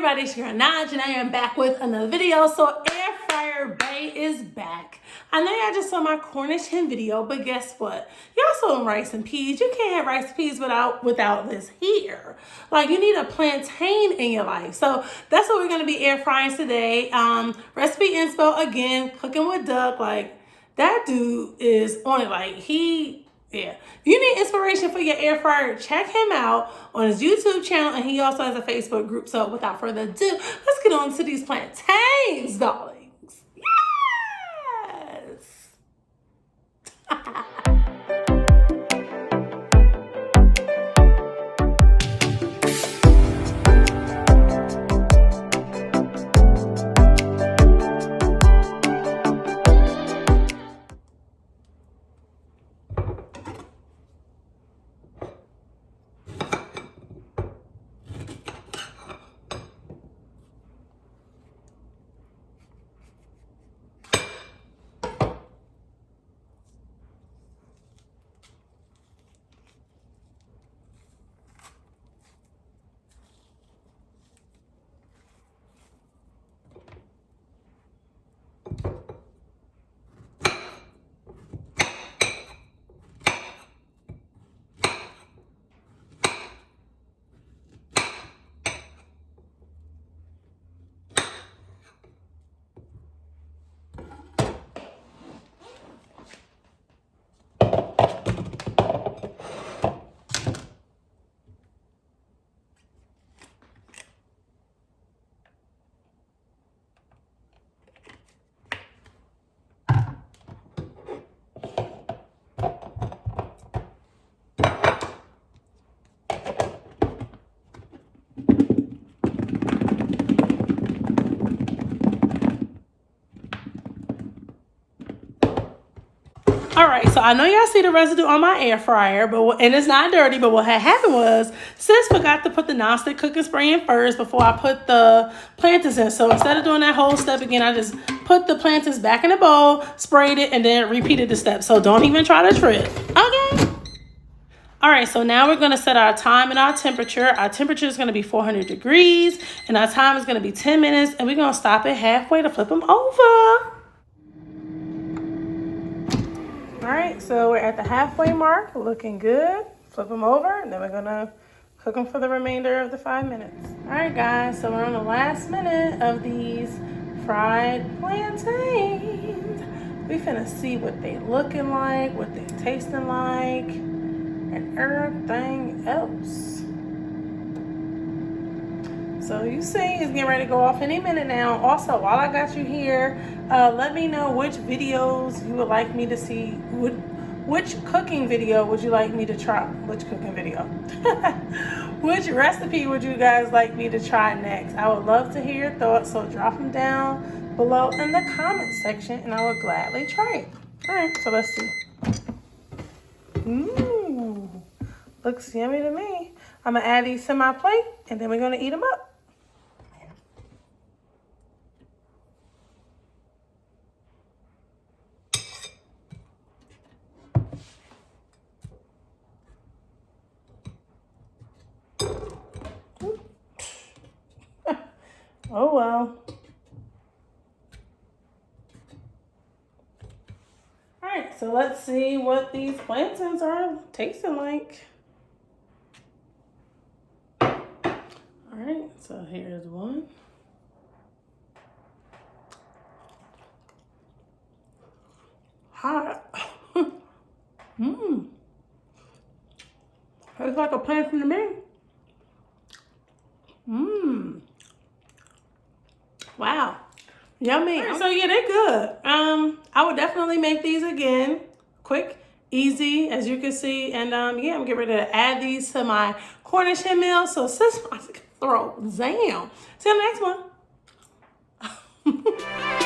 everybody, it's your Naj, and I am back with another video. So air fryer bay is back. I know y'all just saw my Cornish hen video, but guess what? Y'all saw them rice and peas. You can't have rice and peas without this here. Like, you need a plantain in your life. So that's what we're gonna be air frying today. Recipe Inspo, again, cooking with Doug. Like, that dude is on it. Like, yeah. If you need inspiration for your air fryer, check him out on his YouTube channel, and he also has a Facebook group. So without further ado, let's get on to these plantains, darlings. Yes. All right, so I know y'all see the residue on my air fryer, and it's not dirty, but what had happened was sis forgot to put the nonstick cooking spray in first before I put the plantains in. So instead of doing that whole step again, I just put the plantains back in the bowl, sprayed it, and then repeated the step. So don't even try to trip, okay? All right, so now we're gonna set our time and our temperature. Our temperature is gonna be 400 degrees, and our time is gonna be 10 minutes, and we're gonna stop it halfway to flip them over. All right, so we're at the halfway mark, looking good. Flip them over, and then we're gonna cook them for the remainder of the 5 minutes. All right, guys, so we're on the last minute of these fried plantains. We finna see what they looking like, what they tasting like, and everything else. So you see it's getting ready to go off any minute now. Also, while I got you here, let me know which videos you would like me to see. Which cooking video would you like me to try? Which cooking video? Which recipe would you guys like me to try next? I would love to hear your thoughts, so drop them down below in the comment section, and I will gladly try it. All right, so let's see. Mmm, looks yummy to me. I'm gonna add these to my plate, and then we're gonna eat them up. Oh well. All right, so let's see what these plantains are tasting like. All right, so here's one. Hot. Mmm. Tastes like a plantain to me. Mmm. Wow. Yummy. Right, so yeah, they're good. I would definitely make these again. Quick, easy, as you can see. And yeah, I'm getting ready to add these to my Cornish hen meal. So sis, my throat. Damn. See you in the next one.